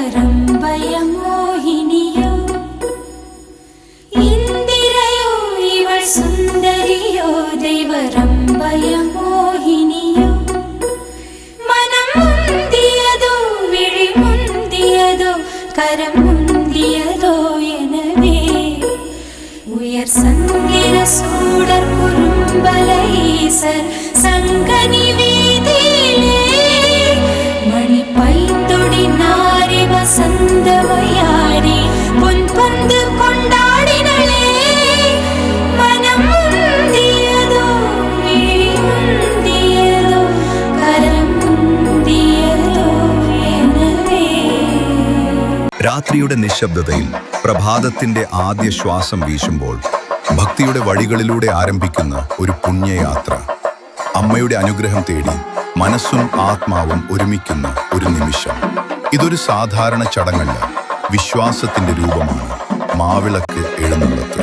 ದೇವರಂಬಯ ಮೋಹಿನಿಯೋ ಇಂದಿರೆಯೋ ಇವಳ ಸುಂದರಿಯೋ ದೇವರಂಬಯ ಮೋಹಿನಿಯೋ ಮನಂ ಮುಂದಿಯದೋ ವಿಳಿ ಮುಂದಿಯದೋ கரம் முந்தியதோ எனவே உயர் சங்கிர சூடர் குறும்பலை ஈசர் சங்கனி வீதியிலே மணி பைந்தொடி நாரி வசந்தவையாடி பொன் பந்து கொண்டாடினளே மனம் முந்தியதோ விழி முந்தியதோ கரம் முந்தியதோ எனவே. രാത്രിയുടെ നിശബ്ദതയിൽ പ്രഭാതത്തിന്റെ ആദ്യ ശ്വാസം വീശുമ്പോൾ ഭക്തിയുടെ വഴികളിലൂടെ ആരംഭിക്കുന്ന ഒരു പുണ്യയാത്ര. അമ്മയുടെ അനുഗ്രഹം തേടി മനസ്സും ആത്മാവും ഒരുമിക്കുന്ന ഒരു നിമിഷം. ഇതൊരു സാധാരണ ചടങ്ങല്ല, വിശ്വാസത്തിന്റെ രൂപമാണ്. മാവിളക്ക് എഴുന്നള്ളത്ത്.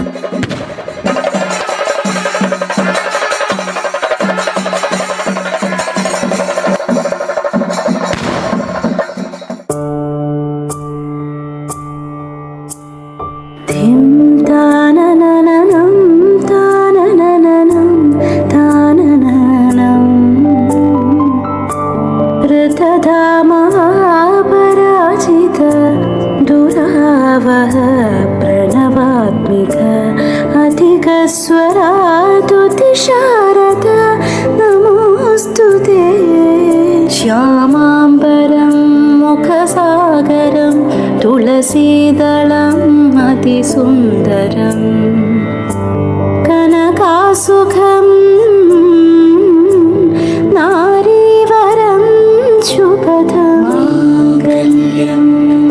पराजित दुरावह प्रणवात्मिक अधिकस्वरातुतिशारद नमोऽस्तुते श्यामाम्बरं मुखसागरं तुलसीदलम् अतिसुन्दरं कनकासुखम् नारीवरं शुभदं माङ्गल्यं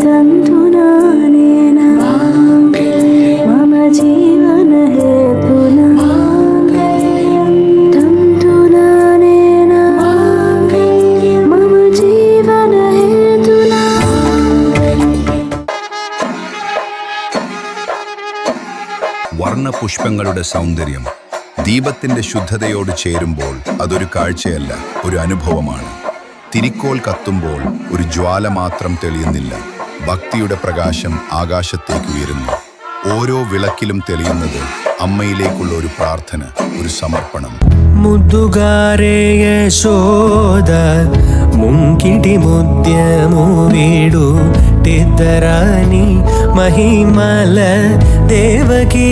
तन्तुनानेन मम जीवनहेतुना माङ्गल्यं तन्तुनानेन मम जीवनहेतुना. വർണ്ണപുഷ്പങ്ങളുടെ സൗന്ദര്യം ദീപത്തിന്റെ ശുദ്ധതയോട് ചേരുമ്പോൾ അതൊരു കാഴ്ചയല്ല, ഒരു അനുഭവമാണ്. തിരിക്കോൽ കത്തുമ്പോൾ ഒരു ജ്വാല മാത്രം തെളിയുന്നില്ല, ഭക്തിയുടെ പ്രകാശം ആകാശത്തേക്ക് ഉയരുന്നു. ഓരോ വിളക്കിലും തെളിയുന്നത് അമ്മയിലേക്കുള്ള ഒരു പ്രാർത്ഥന, ഒരു സമർപ്പണം. ಮುದ್ದುಗಾರೆ ಯಶೋದ ಮುಂಕಿಟಿ ಮುದ್ಯಮು ವೀಡುತ್ತಿದ್ದರಾನಿ ಮಹಿಮಲ ದೇವಕೀ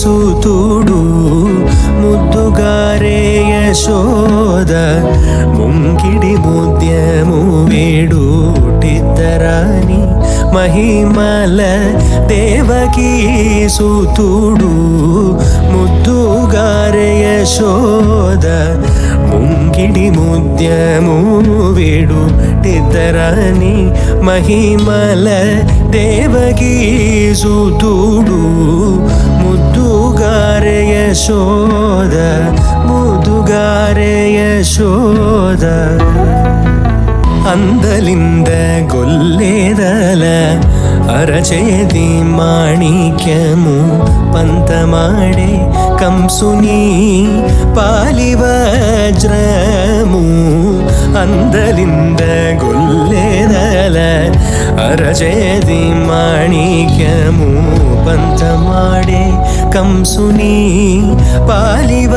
ಸುತುಡು. ಮುದ್ದುಗಾರೆ ಯಶೋದ ಮುಂಕಿಡಿ ಮುದ್ಯಮು ವೀಡುತ್ತಿದ್ದರಾನಿ ಮಹಿಮಲ ದೇವಕೀ ಸುತುಡು. ಮುದ್ದುಗಾರೆ ಯಶೋದ ಮುಂಗಿಡಿ ಮುದ್ಯಮು ವೀಡುತ್ತಿದ್ದರಾನಿ ಮಹಿಮಲ ದೇವಕೀ ಸುತುಡು. ಮುದ್ದುಗಾರೆ ಯಶೋದ ಮುದ್ದುಗಾರೆ ಯಶೋದ అందలింద గొల్లేదల అరచేతి మాణిక్యము పంతమాడే కంసుని పాలివజ్రము. అందలింద గొల్లేదల అరచేతి మాణిక్యము పంతమాడే కంసుని పాలివజ్రము.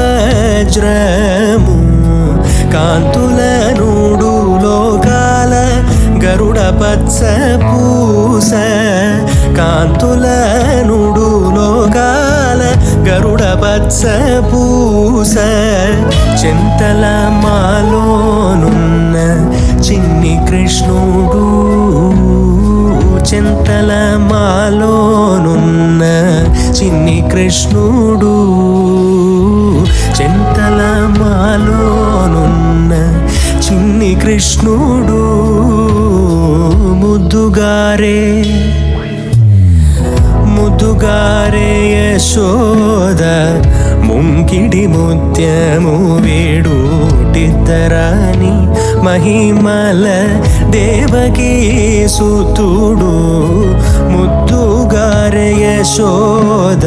కాంతుల నూడు లోకాల గరుడ పచ్చ పూస. కాంతుల నూడు లోకాల గరుడ పచ్చ పూస. చింతల మాలోనున్న చిన్ని కృష్ణుడు. చింతల మాలోనున్న చిన్ని కృష్ణుడు. చింతల మాలోనున్న చిన్ని కృష్ణుడు. ముద్దుగారే ముద్దుగారే యశోద ముంకిడి ముత్యము వేడుటిద్దరాని మహిమల దేవకీ సుతుడు. ముద్దుగారే యశోద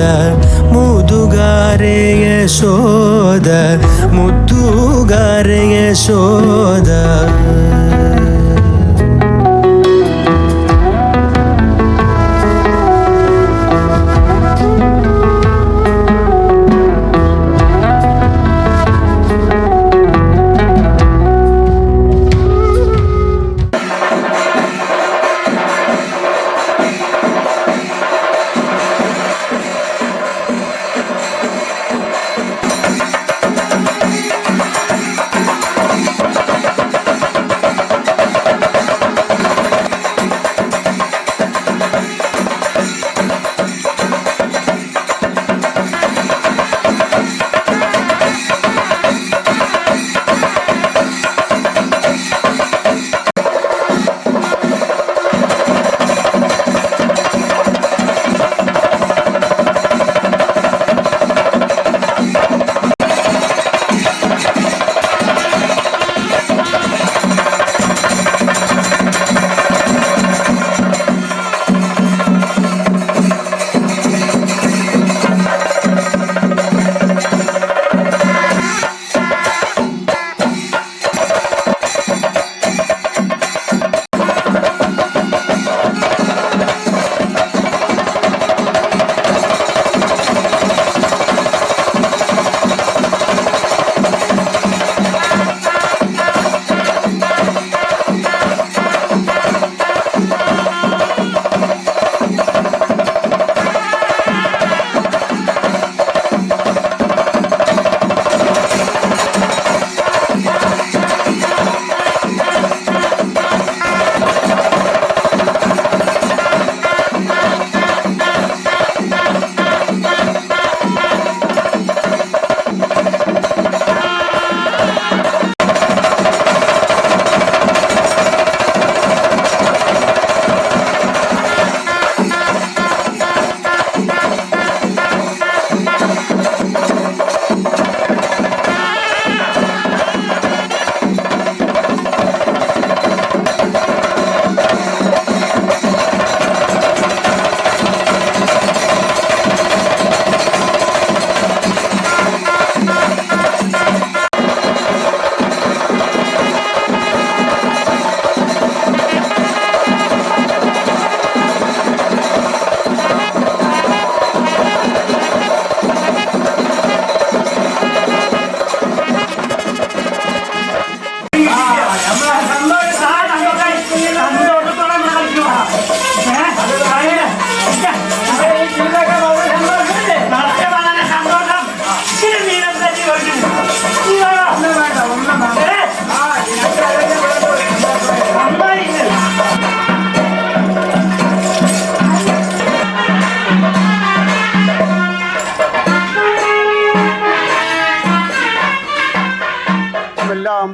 ముద్దుగారే యశోద ముద్దుగారే యశోద.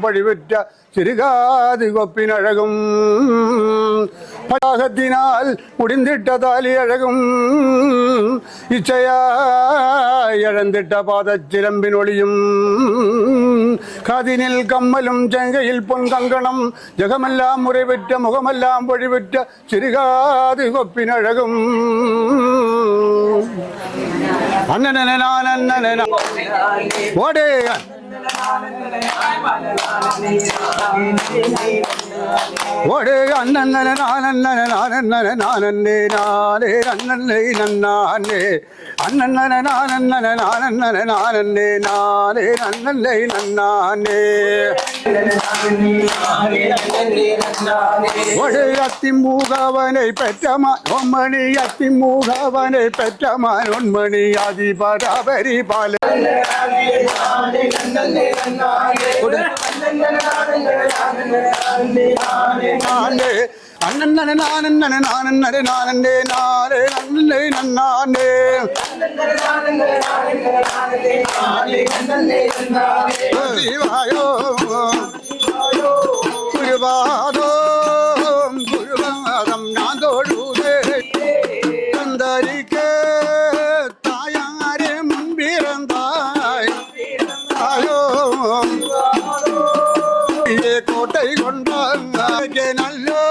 வழிபெற்ற சிறுகாது கொப்பினழகும் படாகத்தினால் முடிந்திட்ட தாலி அழகும் இச்சையாய் இழந்திட்ட பாதச்சிலம்பின் ஒளியும் காதினில் கம்மலும் செங்கையில் பொன் கங்கணம் ஜெகமெல்லாம் முறைபெற்ற முகமெல்லாம் வழிபெற்ற சிறுகாது கொப்பினழகும் அண்ணன நான் அண்ணன ஓடே ஓடே அண்ணன நான் அண்ணன நான் அண்ணன நான் அண்ணே நானே அண்ணனை நன்னானே அண்ணன நான் அண்ணன நான் அண்ணன நான் அண்ணே நானே அண்ணனை நன்னானே ஒடே அத்திமூகவனை பெற்றமான் ஒம்மணி அத்திமூகவனை பெற்றமான் ஒன்மணி அதிபராபரி பால அண்ணன் நானே நானே நானே நானே நன்னே நன்னானே வாயோ குருவாதோ குருவாதம் நான் தோழுதே தந்தரிக்க தாயாரே முன்பிறந்தாய் ஆயோ கோட்டை கொண்டாங்க நல்லோ